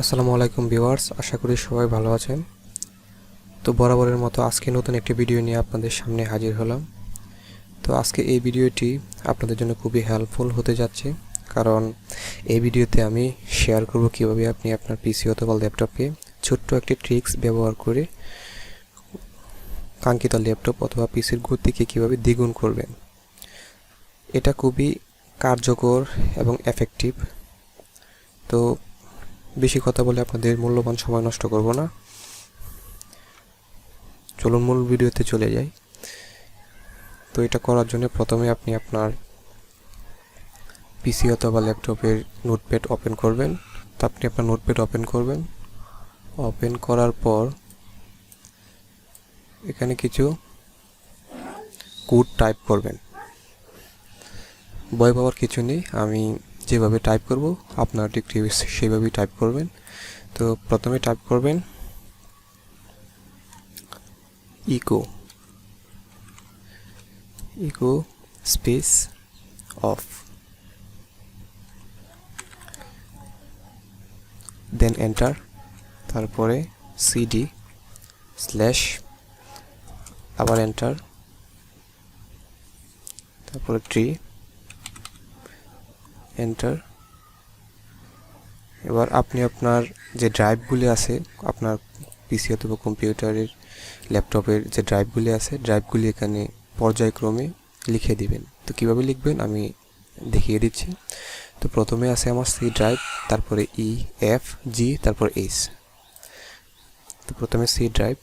আসসালামু আলাইকুম ভিউয়ার্স, আশা করি সবাই ভালো আছেন। তো বরাবরের মতো আজকে নতুন একটি ভিডিও নিয়ে আপনাদের সামনে হাজির হলাম। তো আজকে এই ভিডিওটি আপনাদের জন্য খুবই হেল্পফুল হতে যাচ্ছে, কারণ এই ভিডিওতে আমি শেয়ার করব কিভাবে আপনি আপনার পিসি অথবা ল্যাপটপে ছোট্ট একটি ট্রিক্স ব্যবহার করে কাঙ্ক্ষিত ল্যাপটপ অথবা পিসির গতিকে কিভাবে দ্বিগুণ করবেন। এটা খুবই কার্যকর এবং এফেক্টিভ। তো বেশি কথা বলে আপনাদের মূল্যবান সময় নষ্ট করব না, চলুন মূল ভিডিওতে চলে যাই। তো এটা করার জন্য প্রথমে আপনি আপনার পিসি অথবা ল্যাপটপের নোটপ্যাড ওপেন করবেন। তো আপনি আপনার নোটপ্যাড ওপেন করবেন। ওপেন করার পর এখানে কিছু কোড টাইপ করবেন। ভয় পাওয়ার কিছু নেই, আমি যেভাবে টাইপ করব আপনার ঠিক সেইভাবেই টাইপ করবেন। তো প্রথমে টাইপ করবেন echo space off, then enter. তারপরে সিডি স্ল্যাশ, আবার এন্টার, তারপরে ট্রি, এন্টার। এবার আপনি আপনার যে ড্রাইভগুলি আছে, আপনার পিসি অথবা কম্পিউটারের ল্যাপটপের যে ড্রাইভগুলি আছে, ড্রাইভগুলি এখানে পর্যায়ক্রমে লিখে দিবেন। তো কিভাবে লিখবেন আমি দেখিয়ে দিচ্ছি। তো প্রথমে আছে আমার সি ড্রাইভ, তারপরে ই, এফ, জি, তারপর এইচ। তো প্রথমে সি ড্রাইভ,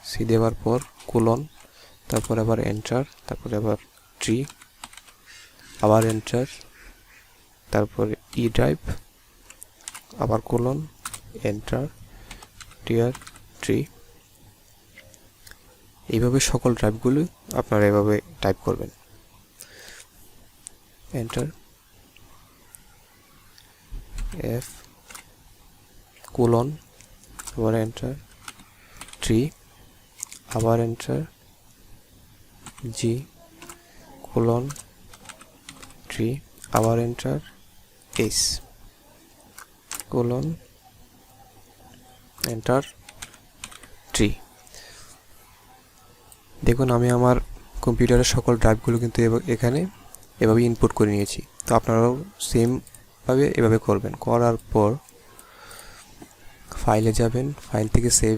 সি দেওয়ার পর কোলন, তারপর আবার এন্টার, তারপরে আবার ট্রি, আবার এন্টার, তারপরে ই ড্রাইভ, আবার কোলন, এন্টার, টিয়ার, ট্রি। এইভাবে সকল ড্রাইভগুলো আপনারা এভাবে টাইপ করবেন। এন্টার, এফ, কোলন, আবার এন্টার, ট্রি, আবার এন্টার, জি, কোলন, ট্রি, আবার enter, H, colon, enter, tree. দেখুন আমি আমার কম্পিউটারের সকল ড্রাইভগুলো কিন্তু এখানে এভাবে ইনপুট করে নিয়েছি। তো আপনারাও সেমভাবে এভাবে করবেন। করার পর ফাইলে যাবেন, ফাইল থেকে সেভ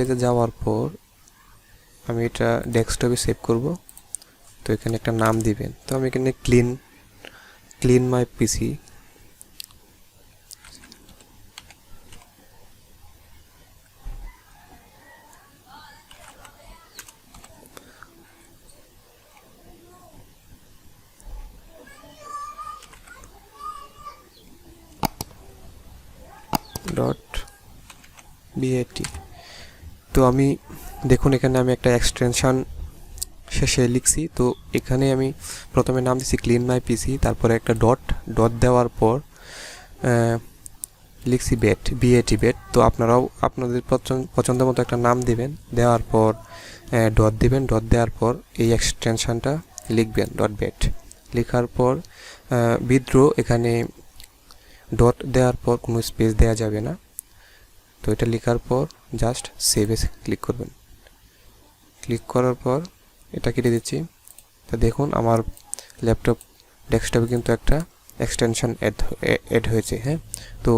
এজে যাওয়ার পর আমি এটা ডেস্কটপে সেভ করব। তো এখানে একটা নাম দিবেন। তো আমি এখানে clean my PC dot BAT. তো আমি দেখুন এখানে আমি একটা এক্সটেনশন শেষে লিখছি। তো এখানে আমি প্রথমে নাম দিচ্ছি ক্লিন মাই পিসি, তারপরে একটা ডট দেওয়ার পর লিখছি বিএটি বেট। তো আপনারাও আপনাদের পছন্দ মতো একটা নাম দিবেন, দেওয়ার পর ডট দিবেন। ডট দেওয়ার পর এই এক্সটেনশনটা লিখবেন ডট বেট। লেখার পর বিদ্রোহ, এখানে ডট দেওয়ার পর কোনো স্পেস দেওয়া যাবে না। তো এটা লেখার পর জাস্ট সেভে ক্লিক করবেন। ক্লিক করার পর এটা কেটে দিচ্ছি। তো দেখুন আমার ল্যাপটপ ডেস্কটপে কিন্তু একটা এক্সটেনশন অ্যাড হয়েছে। হ্যাঁ, তো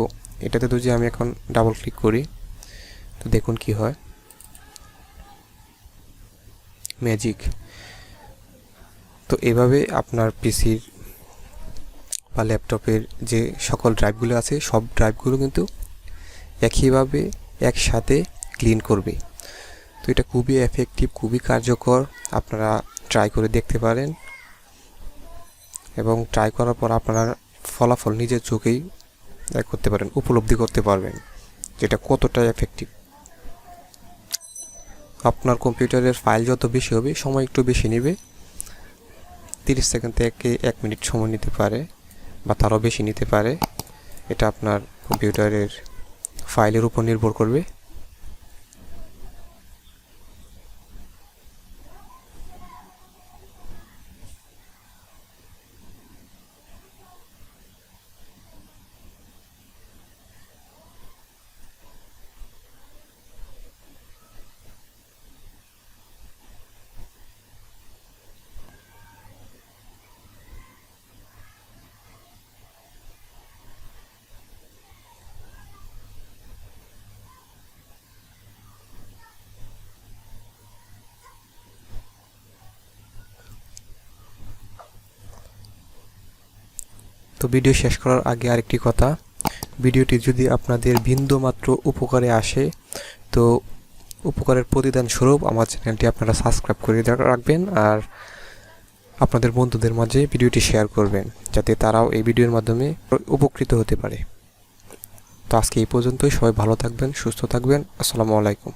এটাতে যদি আমি এখন ডাবল ক্লিক করি তো দেখুন কি হয়, ম্যাজিক। তো এভাবে আপনার পিসির বা ল্যাপটপের যে সকল ড্রাইভগুলো আছে সব ড্রাইভগুলো কিন্তু একইভাবে একসাথে ক্লিন করবে। তো এটা খুবই এফেক্টিভ, খুবই কার্যকর। আপনারা ট্রাই করে দেখতে পারেন এবং ট্রাই করার পর আপনারা ফলাফল নিজের চোখেই করতে পারেন, উপলব্ধি করতে পারবেন যেটা কতটা এফেক্টিভ। আপনার কম্পিউটারের ফাইল যত বেশি হবে, সময় একটু বেশি নেবে, 30 সেকেন্ড থেকে 1 মিনিট সময় নিতে পারে বা তারও বেশি নিতে পারে। এটা আপনার কম্পিউটারের ফাইলের উপর নির্ভর করবে। তো ভিডিও শেষ করার আগে আরেকটি কথা, ভিডিওটি যদি আপনাদের বিন্দুমাত্র উপকারে আসে তো উপকারের প্রতিদান স্বরূপ আমার চ্যানেলটি আপনারা সাবস্ক্রাইব করে রাখবেন আর আপনাদের বন্ধুদের মাঝে ভিডিওটি শেয়ার করবেন যাতে তারাও এই ভিডিওর মাধ্যমে উপকৃত হতে পারে। তো আজকে এই পর্যন্তই। সবাই ভালো থাকবেন, সুস্থ থাকবেন। আসসালামু আলাইকুম।